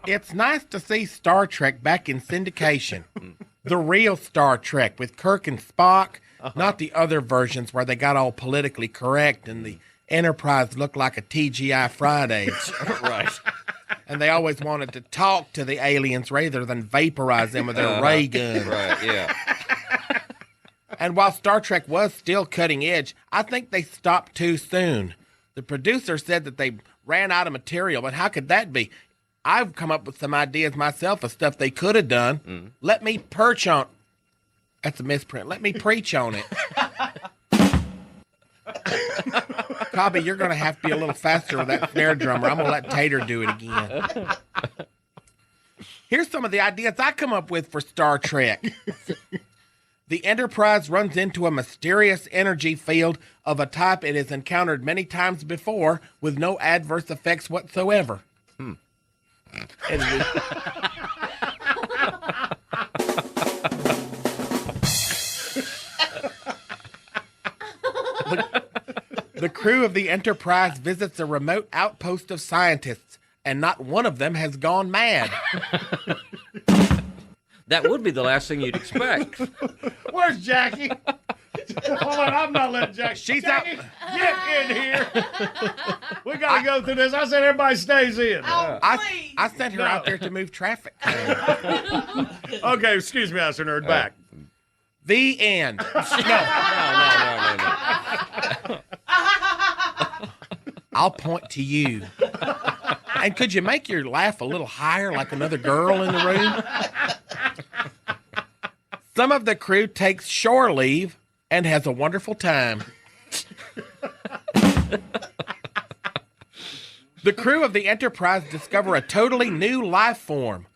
It's nice to see Star Trek back in syndication. The real Star Trek with Kirk and Spock, not the other versions where they got all politically correct and the Enterprise looked like a TGI Fridays. Right. And they always wanted to talk to the aliens rather than vaporize them with their ray guns. Right, yeah. And while Star Trek was still cutting edge, I think they stopped too soon. The producer said that they ran out of material, but how could that be? I've come up with some ideas myself of stuff they could have done. Let me perch on... That's a misprint. Let me preach on it. Cobby, you're going to have to be a little faster with that snare drummer. I'm going to let Tater do it again. Here's some of the ideas I come up with for Star Trek. The Enterprise runs into a mysterious energy field of a type it has encountered many times before with no adverse effects whatsoever. The crew of the Enterprise visits a remote outpost of scientists, and not one of them has gone mad. That would be the last thing you'd expect. Where's Jackie? Hold on, I'm not letting Jackie. She's Jackie, out. get in here. We got to go through this. I said everybody stays in. I sent her out there to move traffic. Okay, excuse me, Master Nerd. Back. The end. No. I'll point to you. And could you make your laugh a little higher like another girl in the room? Some of the crew takes shore leave and has a wonderful time. The crew of the Enterprise discover a totally new life form,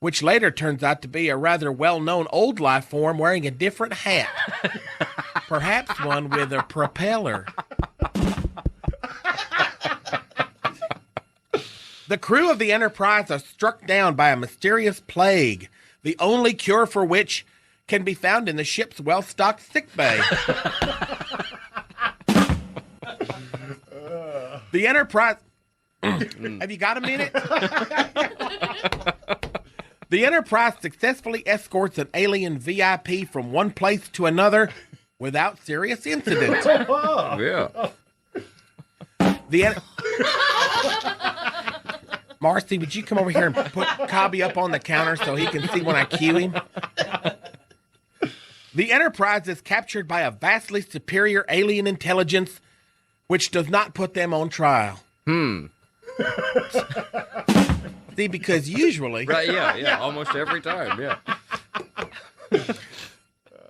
which later turns out to be a rather well-known old life form wearing a different hat. Perhaps one with a propeller. The crew of the Enterprise are struck down by a mysterious plague, the only cure for which can be found in the ship's well-stocked sickbay. The Enterprise... Have you got a minute? The Enterprise successfully escorts an alien VIP from one place to another without serious incident. Yeah. Marcy, would you come over here and put Cobby up on the counter so he can see when I cue him? The Enterprise is captured by a vastly superior alien intelligence, which does not put them on trial. See, because usually... Right, yeah, almost every time, yeah.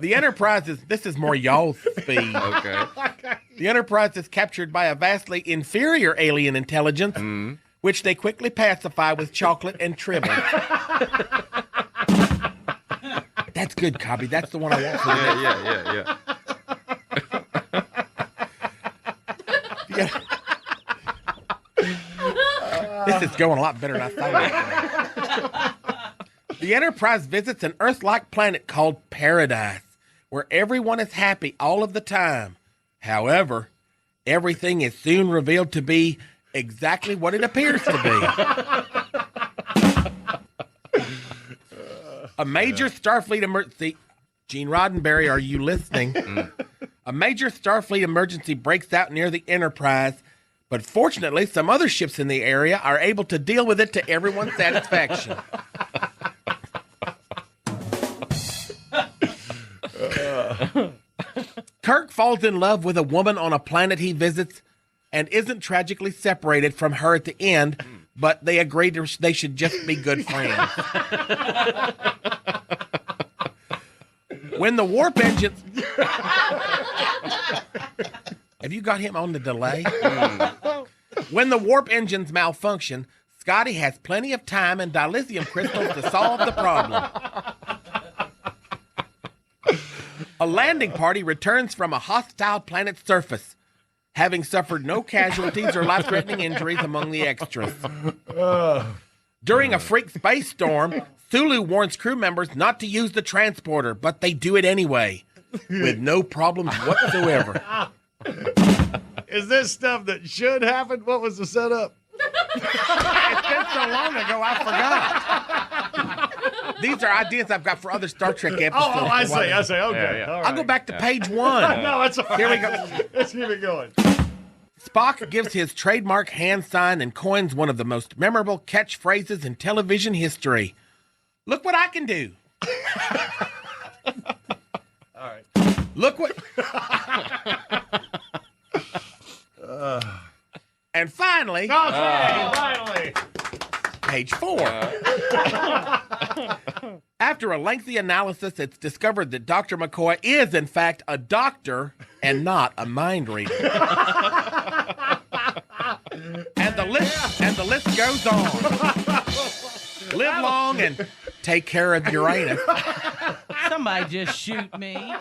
The Enterprise is... This is more y'all's speed. Okay. The Enterprise is captured by a vastly inferior alien intelligence, which they quickly pacify with chocolate and tribble. That's good, Cobby. That's the one I want for you. Yeah. This is going a lot better than I thought it would. The Enterprise visits an Earth-like planet called Paradise, where everyone is happy all of the time. However, everything is soon revealed to be exactly what it appears to be. A major Starfleet emergency... Gene Roddenberry, are you listening? A major Starfleet emergency breaks out near the Enterprise, but fortunately, some other ships in the area are able to deal with it to everyone's satisfaction. Kirk falls in love with a woman on a planet he visits and isn't tragically separated from her at the end, but they agree they should just be good friends. When the warp engines... Have you got him on the delay? When the warp engines malfunction, Scotty has plenty of time and dilithium crystals to solve the problem. A landing party returns from a hostile planet's surface, having suffered no casualties or life-threatening injuries among the extras. During a freak space storm, Sulu warns crew members not to use the transporter, but they do it anyway, with no problems whatsoever. Is this stuff that should happen? What was the setup? It's been so long ago, I forgot. These are ideas I've got for other Star Trek episodes. Oh, I see. Okay. Yeah. All right. I'll go back to page 1. No, that's all right. Here we go. Let's keep it going. Spock gives his trademark hand sign and coins one of the most memorable catchphrases in television history. Look what I can do. All right. Look what. And finally, Finally. page 4. After a lengthy analysis, it's discovered that Dr. McCoy is, in fact, a doctor and not a mind reader. And the list goes on. Live long and take care of Uranus. Somebody just shoot me.